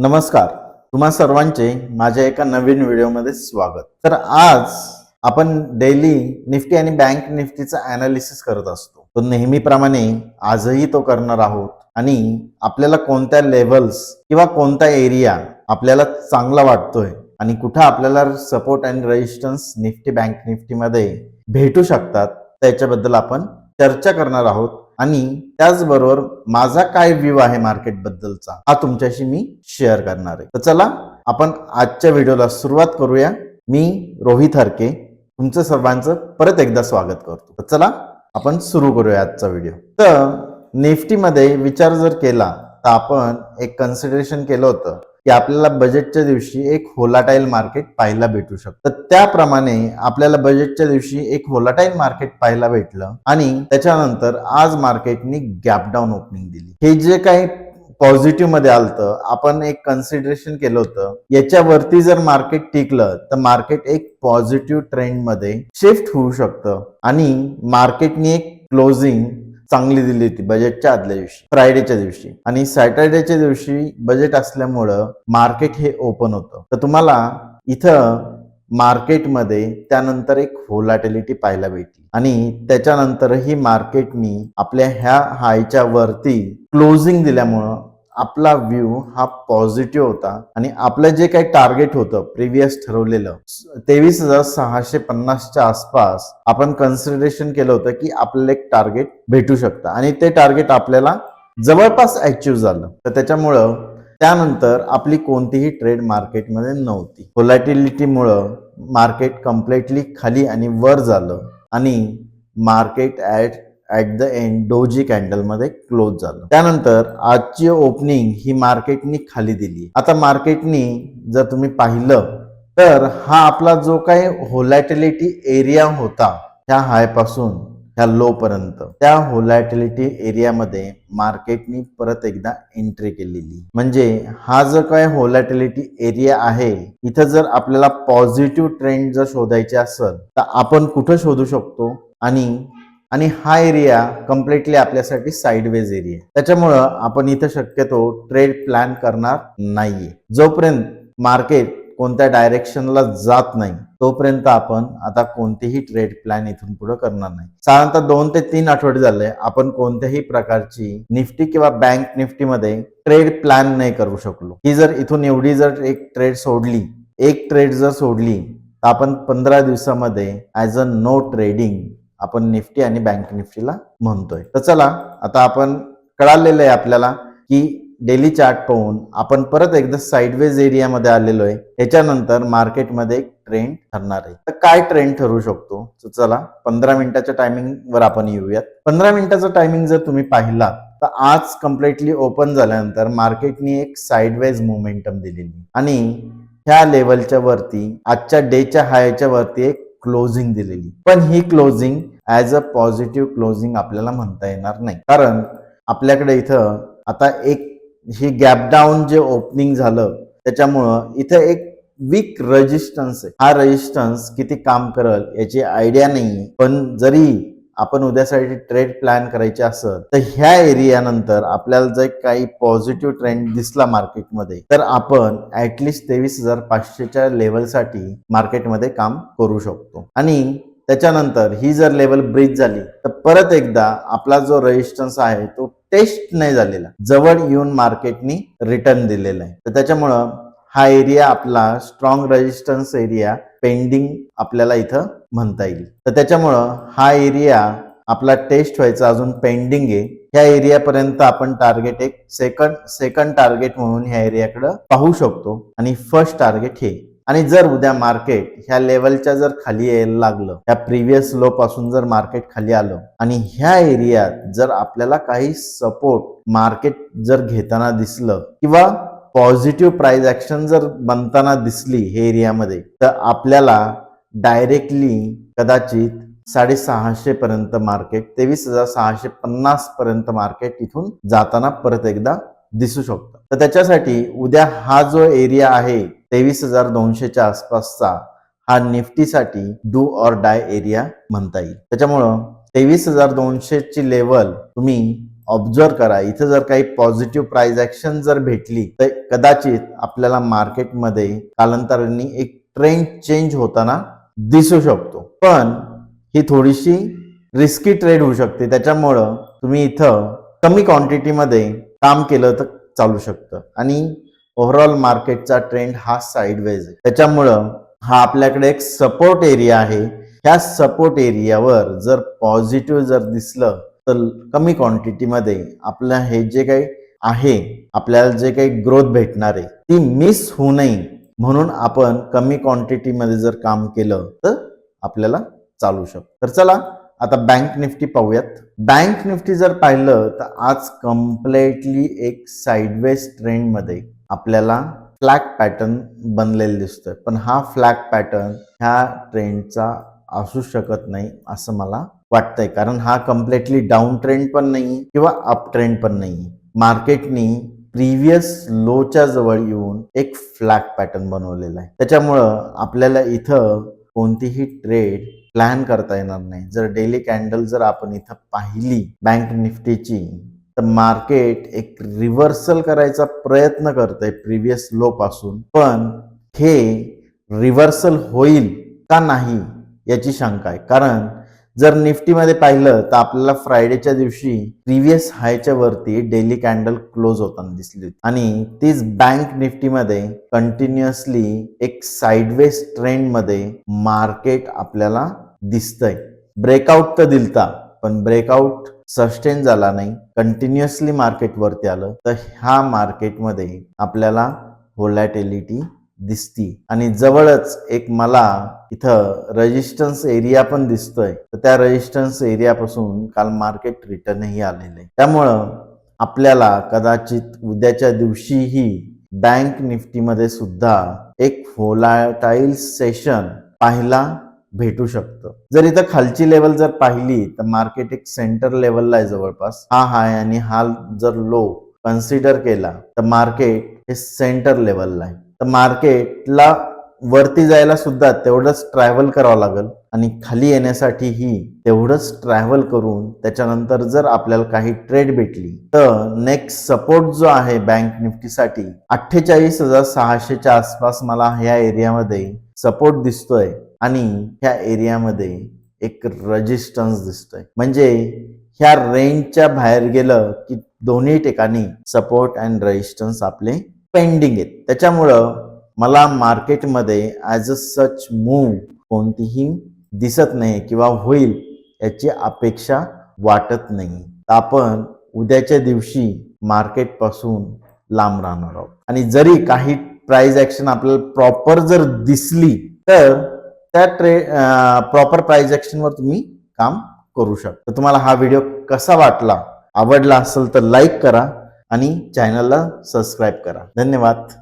नमस्कार, तुम्हा सर्वांचे माझ्या एका नवीन व्हिडिओमध्ये स्वागत। तर आज आपण डेली निफ्टी आणि बँक निफ्टीचा ॲनालिसिस करत असतो। तो नेहमीप्रमाणे आजही तो करणार आहोत आणि आपल्याला कोणत्या लेव्हल्स किंवा कोणता एरिया आपल्याला चांगला वाटतोय आणि कुठे आपल्याला सपोर्ट आणि रेजिस्टन्स निफ्टी बँक निफ्टीमध्ये भेटू शकतात त्याच्याबद्दल आपण चर्चा करणार आहोत आणि त्याचबरोबर माझा काय व्ह्यू आहे मार्केट बद्दलचा हा तुमच्याशी मी शेअर करणार आहे। तर चला आपण आजच्या व्हिडिओला सुरुवात करूया। मी रोहित हरके तुमचं सर्वांचं परत एकदा स्वागत करतो। तर चला आपण सुरू करूया आजचा व्हिडिओ। तर निफ्टीमध्ये विचार जर केला तर आपण एक कन्सिडरेशन केलं होतं की आपल्याला बजेटच्या दिवशी एक व्होलाटाईल मार्केट पाहायला भेटू शकतं। तर त्याप्रमाणे आपल्याला बजेटच्या दिवशी एक व्होलाटाईल मार्केट पाहायला भेटलं आणि त्याच्यानंतर आज मार्केटनी गॅप डाऊन ओपनिंग दिली। हे जे काही पॉझिटिव्ह मध्ये आलतं आपण एक कन्सिडरेशन केलं होतं याच्यावरती जर मार्केट टिकलं तर मार्केट एक पॉझिटिव्ह ट्रेंड मध्ये शिफ्ट होऊ शकतं आणि मार्केटनी एक क्लोजिंग चांगली दिली होती बजेटच्या आदल्या दिवशी फ्रायडेच्या दिवशी आणि सॅटर्डेच्या दिवशी बजेट असल्यामुळं मार्केट हे ओपन होतं। तर तुम्हाला इथं मार्केटमध्ये त्यानंतर एक व्होलॅटिलिटी पाहायला भेटली आणि त्याच्यानंतरही मार्केटनी आपल्या ह्या हायच्या वरती क्लोजिंग दिल्यामुळं आपला व्ह्यू हा पॉझिटिव्ह होता आणि आपलं जे काही टार्गेट होतं प्रिव्हियस ठरवलेलं 23,650च्या आसपास आपण कन्सिडरेशन केलं होतं की आपल्याला एक टार्गेट भेटू शकतं आणि ते टार्गेट आपल्याला जवळपास अचीव्ह झालं। तर त्याच्यामुळं त्यानंतर आपली कोणतीही ट्रेड मार्केटमध्ये नव्हती। व्होलॅटिलिटीमुळं मार्केट कम्प्लिटली खाली आणि वर झालं आणि market at the end doji candle मध्ये क्लोज झालं। त्यानंतर आजची ओपनिंग ही मार्केटनी खाली दिली। आता मार्केटनी जर तुम्ही पाहिलं तर हा आपला जो काही व्होलॅटिलिटी एरिया होता ह्या हाय पासून ह्या लो पर्यंत त्या व्होलॅटिलिटी एरियामध्ये मार्केटनी परत एकदा एंट्री केलेली। म्हणजे हा जो काही व्होलॅटिलिटी एरिया आहे इथं जर आपल्याला पॉझिटिव्ह ट्रेंड जर शोधायचे असेल तर आपण कुठं शोधू शकतो आणि हा एरिया कम्प्लिटली आपल्यासाठी साइडवेज एरिया आहे। त्याच्यामुळं आपण इथं शक्यतो ट्रेड प्लॅन करणार नाहीये। जोपर्यंत मार्केट कोणत्या डायरेक्शनला जात नाही तोपर्यंत आपण आता कोणतेही ट्रेड प्लॅन इथून पुढे करणार नाही। साधारणतः 2 ते 3 आठवडे झाले आपण कोणत्याही प्रकारची निफ्टी किंवा बँक निफ्टी मध्ये ट्रेड प्लॅन नाही करू शकलो। ही जर इथून एवढी जर एक ट्रेड सोडली तर आपण 15 दिवसामध्ये ऍज अ नो ट्रेडिंग आपण निफ्टी आणि बँक निफ्टीला म्हणतोय। तर चला आता आपण कळालेलं आहे आपल्याला की डेली चार्ट पाहून आपण परत एकदा साइडवेज एरियामध्ये आलेलो आहे। याच्यानंतर मार्केटमध्ये एक ट्रेंड ठरणार आहे। तर काय ट्रेंड ठरू शकतो तर चला 15 मिनिटाच्या टायमिंग वर आपण येऊयात। 15 मिनिटाचा टायमिंग जर तुम्ही पाहिला तर आज कम्प्लिटली ओपन झाल्यानंतर मार्केटनी एक साइडवेज मोमेंटम दिलेली आणि ह्या लेवलच्या वरती आजच्या डेच्या हायच्या वरती एक क्लोजिंग दिलेली। पण ही closing as a positive closing आपल्याला म्हणता येणार नाही कारण आपल्याकडे इथं आता एक ही गॅप डाऊन जे ओपनिंग झालं त्याच्यामुळं इथं एक वीक रेजिस्टन्स आहे। हा रेजिस्टन्स किती काम करेल याची आयडिया नाही, पण जरी आपण उद्यासाठी ट्रेड प्लॅन करायचे असेल तर ह्या एरिया नंतर आपल्याला जर काही पॉझिटिव्ह ट्रेंड दिसला मार्केटमध्ये तर आपण ऍटलिस्ट 23,500च्या लेवलसाठी मार्केटमध्ये काम करू शकतो आणि त्याच्यानंतर ही जर लेवल ब्रीच झाली तर परत एकदा आपला जो रेजिस्टन्स आहे तो टेस्ट नाही झालेला, जवळ येऊन मार्केटनी रिटर्न दिलेला आहे। तर त्याच्यामुळं हा एरिया आपला स्ट्रॉंग रेजिस्टन्स एरिया पेंडिंग आपल्याला इथं म्हणता येईल। तर त्याच्यामुळं हा एरिया आपला टेस्ट व्हायचा अजून पेंडिंग आहे। ह्या एरियापर्यंत आपण टार्गेट एक सेकंड टार्गेट म्हणून ह्या एरियाकडे पाहू शकतो आणि फर्स्ट टार्गेट हे। आणि जर उद्या मार्केट ह्या लेवलच्या जर खाली यायला लागलं ह्या प्रिव्हियस लो पासून जर मार्केट खाली आलं आणि ह्या एरियात जर आपल्याला काही सपोर्ट मार्केट जर घेताना दिसलं किंवा पॉझिटिव्ह प्राइस ऍक्शन जर बनताना दिसली हे एरियामध्ये तर आपल्याला डायरेक्टली कदाचित 650 पर्यंत मार्केट 23,650 पर्यंत मार्केट इथून जाताना परत एकदा दिसू शकतं। तर त्याच्यासाठी उद्या हा जो एरिया आहे 23,200च्या आसपासचा हा निफ्टीसाठी डू ऑर डाय एरिया म्हणता येईल। त्याच्यामुळं 23,200ची लेवल तुम्ही ऑब्झर्व करा. इथं जर काही पॉझिटिव्ह प्राइस ऍक्शन जर भेटली तर कदाचित आपल्याला मार्केटमध्ये कालांतराने एक ट्रेंड चेंज होताना दिसू शकतो. पण ही थोडीशी रिस्की ट्रेड होऊ शकते. त्याच्यामुळं तुम्ही इथं कमी क्वांटिटीमध्ये काम केलं तर चालू शकतं आणि ओव्हरऑल मार्केटचा ट्रेंड हा साईडवेज आहे. त्याच्यामुळं हा आपल्याकडे एक सपोर्ट एरिया आहे. ह्या सपोर्ट एरियावर जर पॉझिटिव्ह जर दिसलं तर कमी क्वांटिटीमध्ये आपलं हे जे काही आहे आपल्याला जे काही ग्रोथ भेटणार आहे ती मिस होऊ नये म्हणून आपण कमी क्वांटिटीमध्ये जर काम केलं तर आपल्याला चालू शकतं. तर चला आता बँक निफ्टी पाहूयात. बँक निफ्टी जर पाहिलं तर आज कम्प्लिटली एक साइडवेज ट्रेंड मध्ये आपल्याला फ्लॅग पॅटर्न बनलेला दिसतोय. पण हा फ्लॅग पॅटर्न ह्या ट्रेंडचा असू शकत नाही असं मला वाटतंय. कारण हा कम्प्लिटली डाऊन ट्रेंड पण नाही किंवा अप ट्रेंड पण नाही. मार्केटनी प्रिव्हियस लोच्या जवळ येऊन एक फ्लॅग पॅटर्न बनवलेला आहे. त्याच्यामुळं आपल्याला इथं कोणतीही ट्रेड प्लॅन करता येणार नाही. जर डेली कॅन्डल जर आपण इथं पाहिली बँक निफ्टीची तर मार्केट एक रिव्हर्सल करायचा प्रयत्न करतंय प्रिव्हियस लो पासून. पण हे रिव्हर्सल होईल का नाही याची शंका आहे. कारण जर निफ्टीमध्ये पाहिलं तर आपल्याला फ्रायडेच्या दिवशी प्रिव्हियस हायच्या वरती डेली कॅन्डल क्लोज होताना दिसली होती आणि तीच बँक निफ्टीमध्ये कंटिन्युअसली एक साइडवेज ट्रेंड मध्ये मार्केट आपल्याला दिसतंय. ब्रेकआउट तर दिलता पण ब्रेकआउट सस्टेन झाला नाही. कंटिन्युअसली मार्केट वरती आलं तर ह्या मार्केटमध्ये आपल्याला व्होलॅटिलिटी दिसती आणि जवळच एक मला इथं रेजिस्टन्स एरिया पण दिसतोय. तर त्या रेजिस्टन्स एरियापासून काल मार्केट रिटर्नही आलेलं आहे. त्यामुळं आपल्याला कदाचित उद्याच्या दिवशीही बँक निफ्टीमध्ये सुद्धा एक व्होलॅटाईल सेशन पाहायला भेटू शकतं. जर इथं खालची लेवल जर पाहिली तर मार्केट एक सेंटर लेवलला आहे जवळपास. हा हाय आणि हा जर लो कन्सिडर केला तर मार्केट हे सेंटर लेवलला आहे. तर मार्केटला वरती जायला सुद्धा तेवढंच ट्रॅव्हल करावं लागेल आणि खाली येण्यासाठीही तेवढंच ट्रॅव्हल करून त्याच्यानंतर जर आपल्याला काही ट्रेड भेटली तर नेक्स्ट सपोर्ट जो आहे बँक निफ्टीसाठी 48,600च्या आसपास मला ह्या एरियामध्ये सपोर्ट दिसतोय आणि ह्या एरियामध्ये एक रेजिस्टन्स दिसतोय. म्हणजे ह्या रेंजच्या बाहेर गेलं की दोन्ही ठिकाणी सपोर्ट अँड रेजिस्टन्स आपले पेंडिंग आहेत. त्याच्यामुळं मला मार्केटमध्ये ॲज अ सच मूव्ह कोणतीही दिसत नाही किंवा होईल याची अपेक्षा वाटत नाही. आपण उद्याच्या दिवशी मार्केट पासून लांब राहणार आहोत आणि जरी काही प्राइस ऍक्शन आपल्याला प्रॉपर जर दिसली तर त्या प्रॉपर प्राइस ऍक्शनवर तुम्ही काम करू शकता. तुम्हाला हा व्हिडिओ कसा वाटला, आवडला असेल तर लाईक करा आणि चॅनलला सबस्क्राईब करा. धन्यवाद.